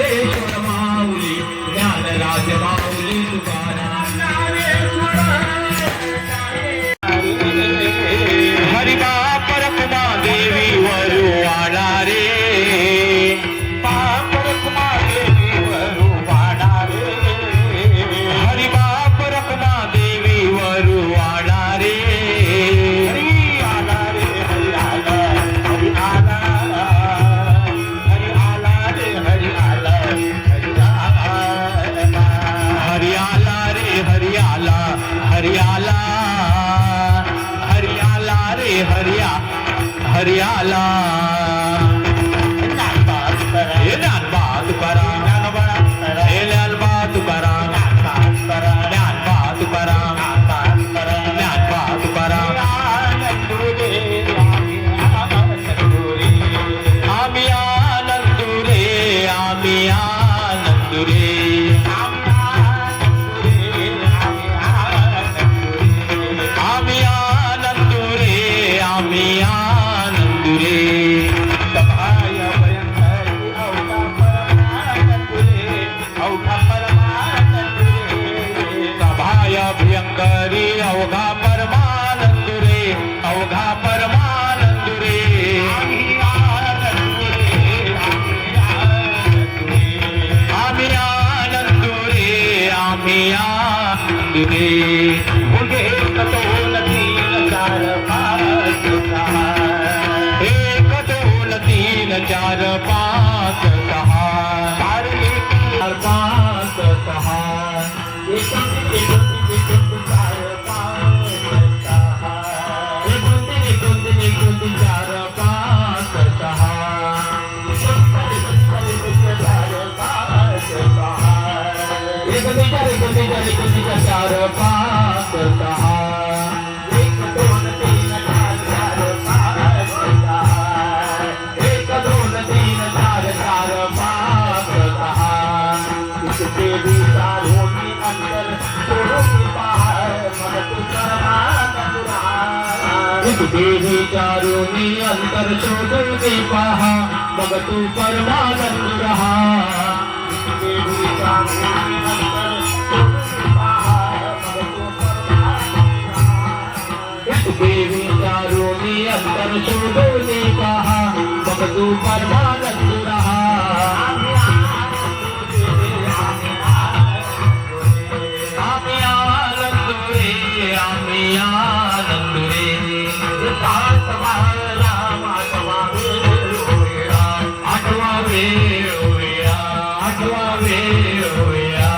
ज्ञानेश्वर माऊली ज्ञानराज माऊली तुकाराम हरिबा परकुमा देवी वरू वाडा रे परकुमा देवी वरू वाडा रे हरिबा परकुमा देवी वरू वाडा रे हरि आला रे हरि आला हरि आला हरि आला रे हरि आला हरि आला हरि आला रे हरि आला हरि आला हरियाला रे हरियाला ज्ञानबा तुकाराम ज्ञानबा तुकाराम ज्ञानबा तुकाराम ज्ञानबा तुकाराम आम्ही आनंदू रे आम्ही आनंदू रे आम्ही आनंदू रे आम्ही आनंदू रे सभाय भयंकरी अवघा परमानंदू रे सभाय भयंकरी अवघा परमानंदू रे अवघा परमानंदू रे आम्ही आनंदू रे आम्ही आनंदू रे मुझे कटोल तीन चार पाँच सहा एक कटोल तीन चार पाँच सहा चार पाँच सहा एक चार पाँच सहा एक चार पाँच सहा चार पाँच सहा एक दोन तीन चार चार पाँच सहा एक दोन तीन चार चार पाँच सहा इसके भी चारों में अंतर छोड़ो की बाहर मन तू परमानंद रहा इसके भी चारों में अंतर छोड़ो की बाहर मग तू परमानंद रहा इसके भी चारों में अंतर देवी चारोनी अंतर शोधोनी पहा मग तू परमानंद रहा आम्ही आनंद रे आम्ही आनंद रे आठवा वे ओया आठवा वे ओया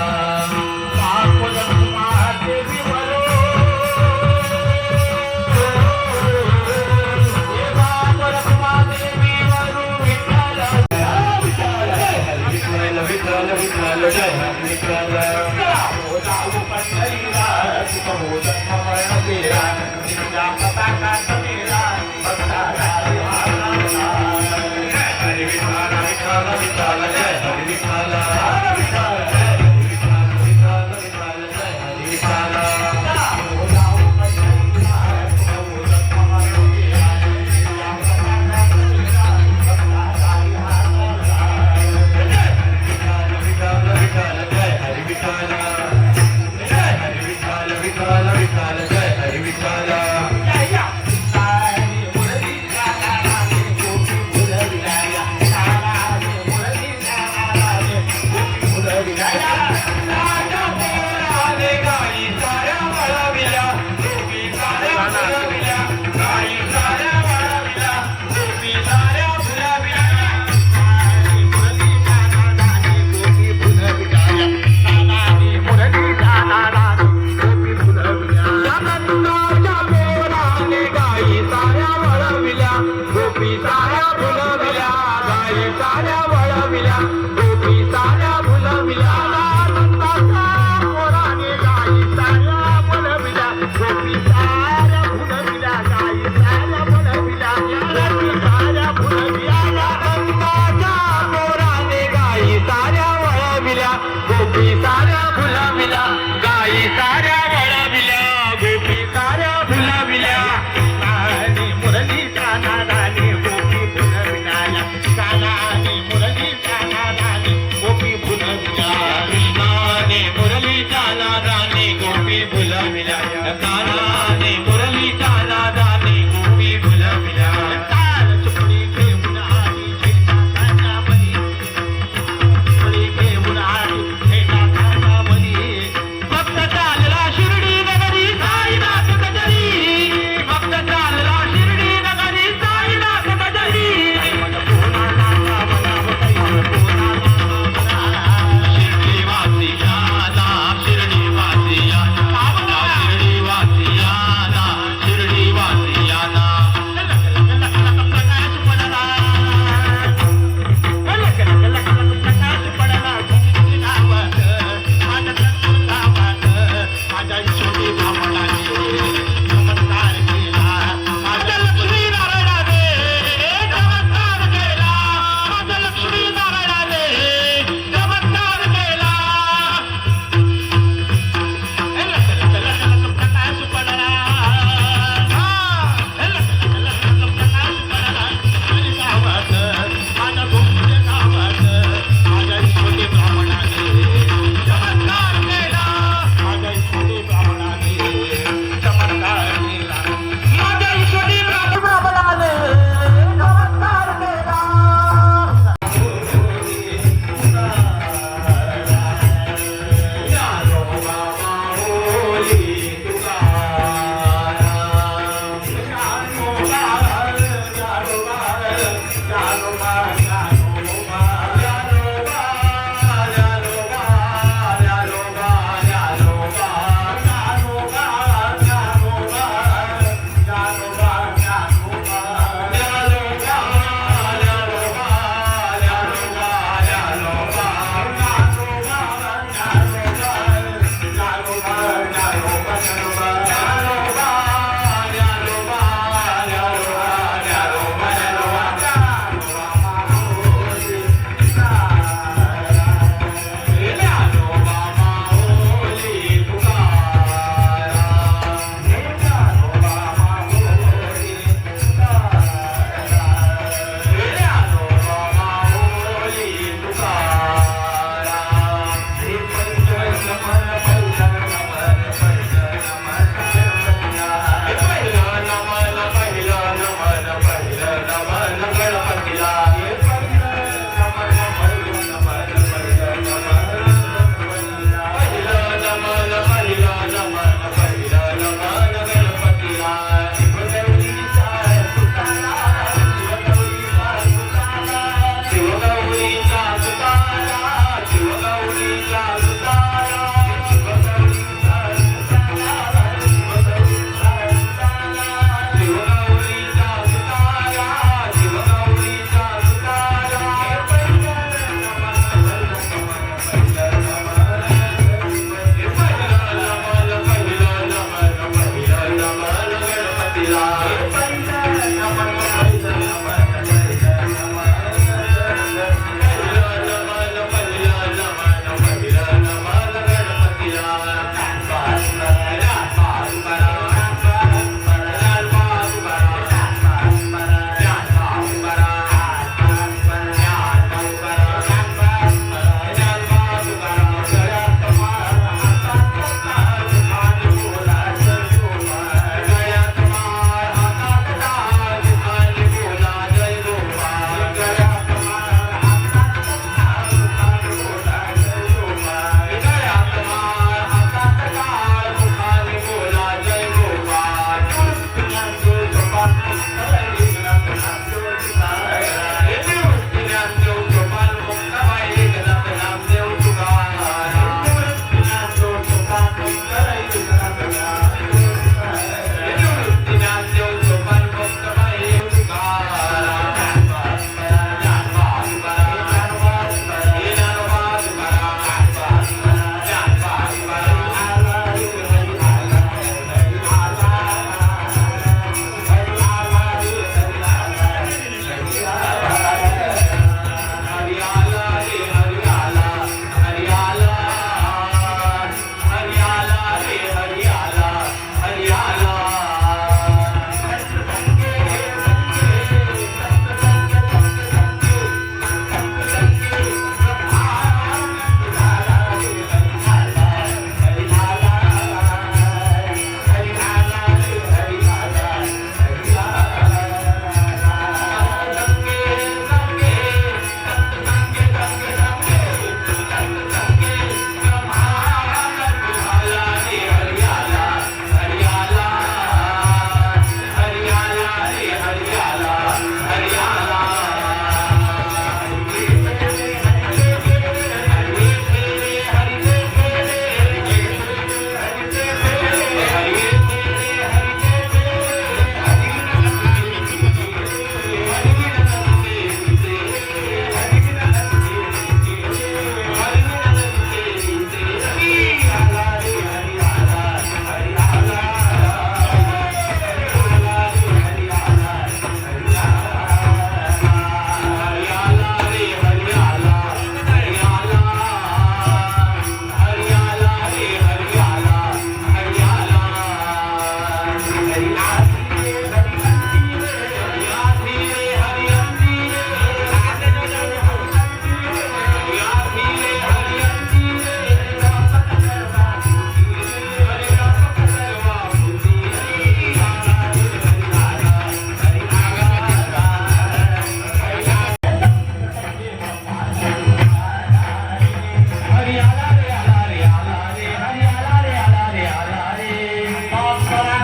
हरी आला रे आला रे आला रे हरी आला रे आला रे आला रे ज्ञानवास करा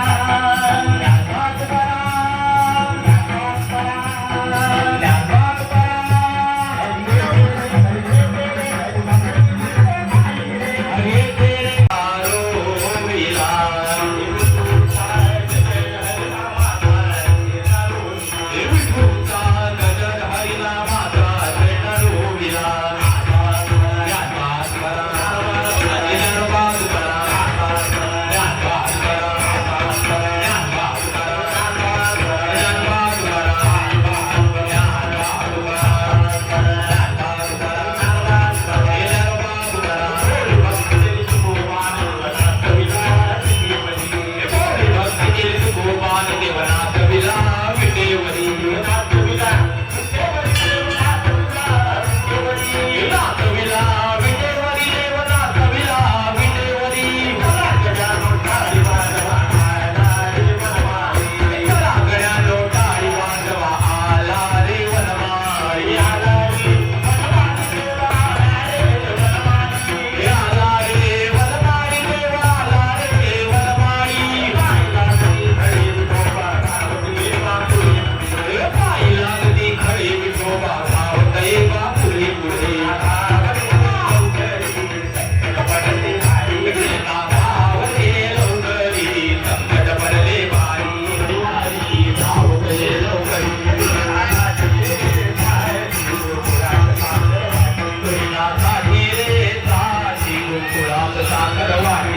ज्ञानवास करा ज्ञानवास करा ज्ञानवास करा हरे तेरे आरो विलास विठूचा गजर हरिनामाचा जयनरो विलास ज्ञानवास करा ज्ञानवास करा ज्ञानवास करा ज्ञानवास करा ज्ञानवास करा ज्ञानवास साखर वाट